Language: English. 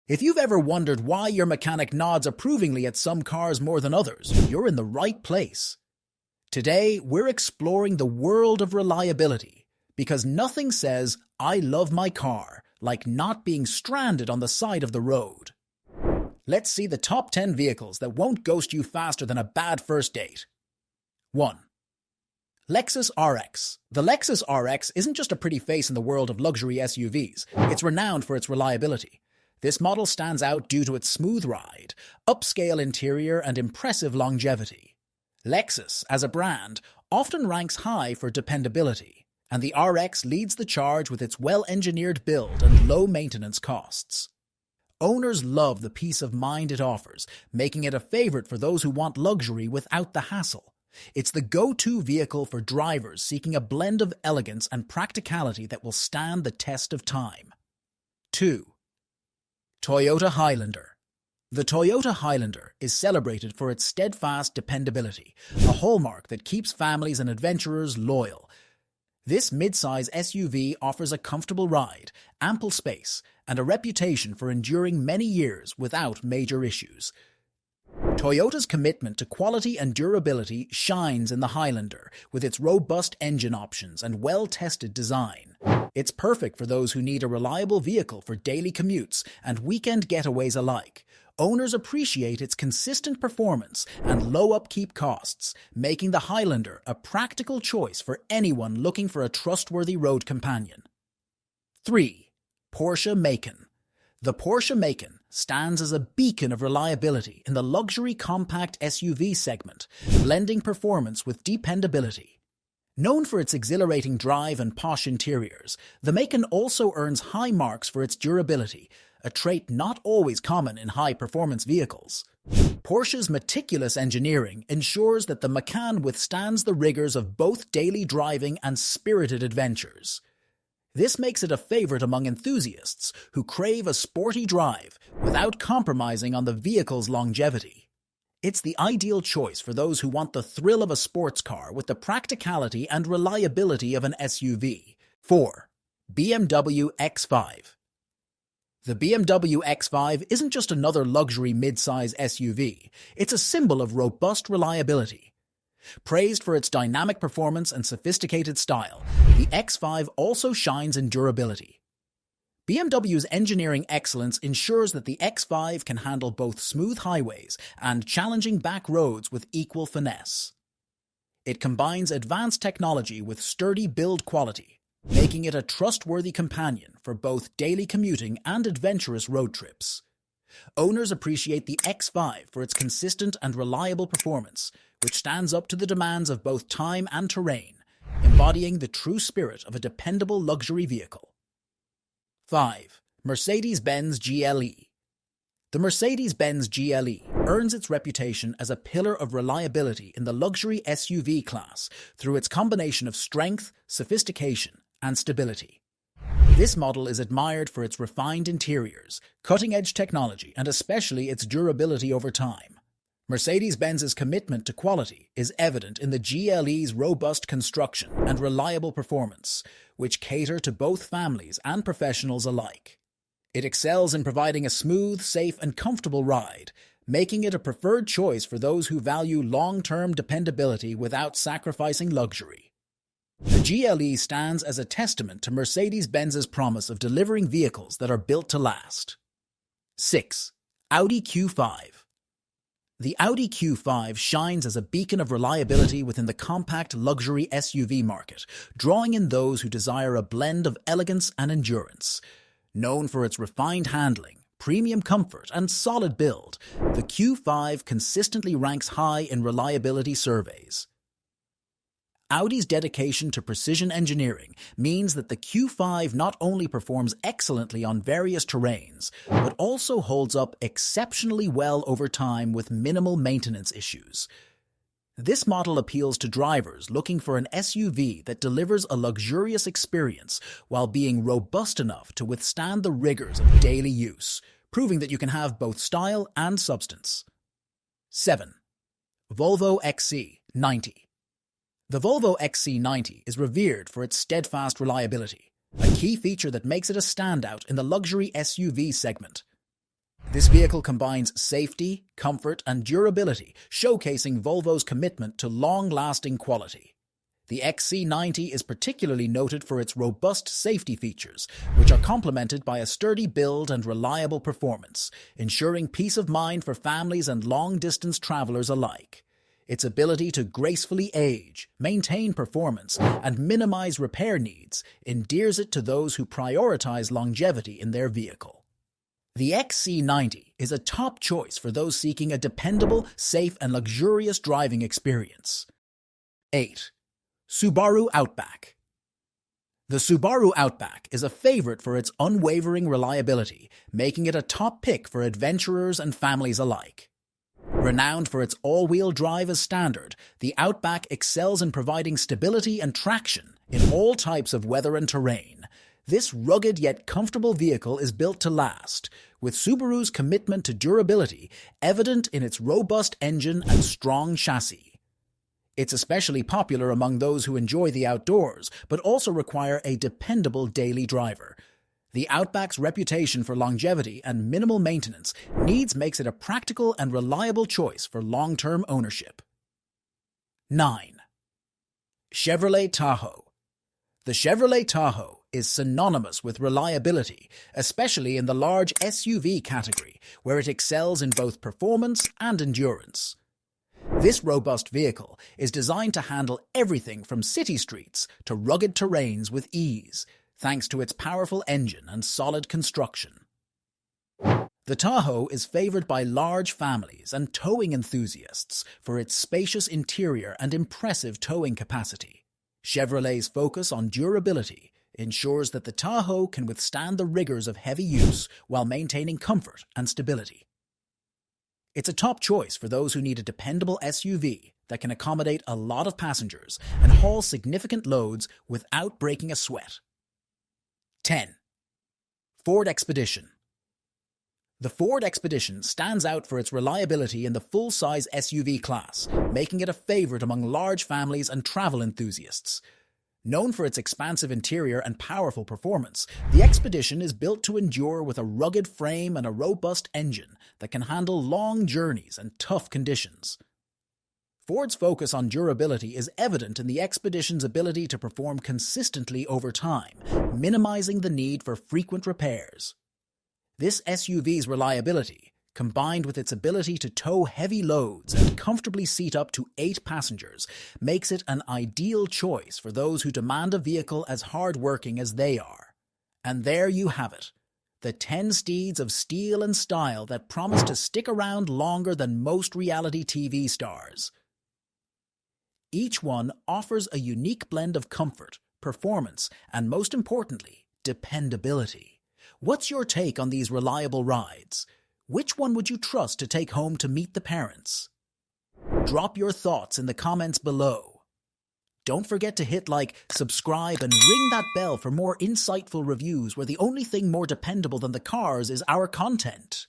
If you've ever wondered why your mechanic nods approvingly at some cars more than others, you're in the right place. Today, we're exploring the world of reliability, because nothing says, "I love my car," like not being stranded on the side of the road. Let's see the top 10 vehicles that won't ghost you faster than a bad first date. 1. Lexus RX. The Lexus RX isn't just a pretty face in the world of luxury SUVs, it's renowned for its reliability. This model stands out due to its smooth ride, upscale interior, and impressive longevity. Lexus, as a brand, often ranks high for dependability, and the RX leads the charge with its well-engineered build and low maintenance costs. Owners love the peace of mind it offers, making it a favorite for those who want luxury without the hassle. It's the go-to vehicle for drivers seeking a blend of elegance and practicality that will stand the test of time. 2. Toyota Highlander. The Toyota Highlander is celebrated for its steadfast dependability, a hallmark that keeps families and adventurers loyal. This mid-size SUV offers a comfortable ride, ample space, and a reputation for enduring many years without major issues. Toyota's commitment to quality and durability shines in the Highlander, with its robust engine options and well-tested design. It's perfect for those who need a reliable vehicle for daily commutes and weekend getaways alike. Owners appreciate its consistent performance and low upkeep costs, making the Highlander a practical choice for anyone looking for a trustworthy road companion. 3. Porsche Macan. The Porsche Macan stands as a beacon of reliability in the luxury compact SUV segment, blending performance with dependability. Known for its exhilarating drive and posh interiors, the Macan also earns high marks for its durability, a trait not always common in high-performance vehicles. Porsche's meticulous engineering ensures that the Macan withstands the rigors of both daily driving and spirited adventures. This makes it a favorite among enthusiasts who crave a sporty drive without compromising on the vehicle's longevity. It's the ideal choice for those who want the thrill of a sports car with the practicality and reliability of an SUV. 4. BMW X5. The BMW X5 isn't just another luxury mid-size SUV, it's a symbol of robust reliability. Praised for its dynamic performance and sophisticated style, the X5 also shines in durability. BMW's engineering excellence ensures that the X5 can handle both smooth highways and challenging back roads with equal finesse. It combines advanced technology with sturdy build quality, making it a trustworthy companion for both daily commuting and adventurous road trips. Owners appreciate the X5 for its consistent and reliable performance, which stands up to the demands of both time and terrain, embodying the true spirit of a dependable luxury vehicle. 5. Mercedes-Benz GLE. The Mercedes-Benz GLE earns its reputation as a pillar of reliability in the luxury SUV class through its combination of strength, sophistication, and stability. This model is admired for its refined interiors, cutting-edge technology, and especially its durability over time. Mercedes-Benz's commitment to quality is evident in the GLE's robust construction and reliable performance, which cater to both families and professionals alike. It excels in providing a smooth, safe, and comfortable ride, making it a preferred choice for those who value long-term dependability without sacrificing luxury. The GLE stands as a testament to Mercedes-Benz's promise of delivering vehicles that are built to last. 6. Audi Q5. The Audi Q5 shines as a beacon of reliability within the compact luxury SUV market, drawing in those who desire a blend of elegance and endurance. Known for its refined handling, premium comfort, and solid build, the Q5 consistently ranks high in reliability surveys. Audi's dedication to precision engineering means that the Q5 not only performs excellently on various terrains, but also holds up exceptionally well over time with minimal maintenance issues. This model appeals to drivers looking for an SUV that delivers a luxurious experience while being robust enough to withstand the rigors of daily use, proving that you can have both style and substance. 7. Volvo XC90. The Volvo XC90 is revered for its steadfast reliability, a key feature that makes it a standout in the luxury SUV segment. This vehicle combines safety, comfort, and durability, showcasing Volvo's commitment to long-lasting quality. The XC90 is particularly noted for its robust safety features, which are complemented by a sturdy build and reliable performance, ensuring peace of mind for families and long-distance travelers alike. Its ability to gracefully age, maintain performance, and minimize repair needs endears it to those who prioritize longevity in their vehicle. The XC90 is a top choice for those seeking a dependable, safe, and luxurious driving experience. 8. Subaru Outback. The Subaru Outback is a favorite for its unwavering reliability, making it a top pick for adventurers and families alike. Renowned for its all-wheel drive as standard, the Outback excels in providing stability and traction in all types of weather and terrain. This rugged yet comfortable vehicle is built to last, with Subaru's commitment to durability evident in its robust engine and strong chassis. It's especially popular among those who enjoy the outdoors, but also require a dependable daily driver. The Outback's reputation for longevity and minimal maintenance needs makes it a practical and reliable choice for long-term ownership. 9. Chevrolet Tahoe. The Chevrolet Tahoe is synonymous with reliability, especially in the large SUV category, where it excels in both performance and endurance. This robust vehicle is designed to handle everything from city streets to rugged terrains with ease, thanks to its powerful engine and solid construction. The Tahoe is favored by large families and towing enthusiasts for its spacious interior and impressive towing capacity. Chevrolet's focus on durability ensures that the Tahoe can withstand the rigors of heavy use while maintaining comfort and stability. It's a top choice for those who need a dependable SUV that can accommodate a lot of passengers and haul significant loads without breaking a sweat. 10. Ford Expedition. The Ford Expedition stands out for its reliability in the full-size SUV class, making it a favorite among large families and travel enthusiasts. Known for its expansive interior and powerful performance, the Expedition is built to endure with a rugged frame and a robust engine that can handle long journeys and tough conditions. Ford's focus on durability is evident in the Expedition's ability to perform consistently over time, minimizing the need for frequent repairs. This SUV's reliability, combined with its ability to tow heavy loads and comfortably seat up to 8 passengers, makes it an ideal choice for those who demand a vehicle as hard-working as they are. And there you have it, the 10 steeds of steel and style that promise to stick around longer than most reality TV stars. Each one offers a unique blend of comfort, performance, and most importantly, dependability. What's your take on these reliable rides? Which one would you trust to take home to meet the parents? Drop your thoughts in the comments below. Don't forget to hit like, subscribe, and ring that bell for more insightful reviews where the only thing more dependable than the cars is our content.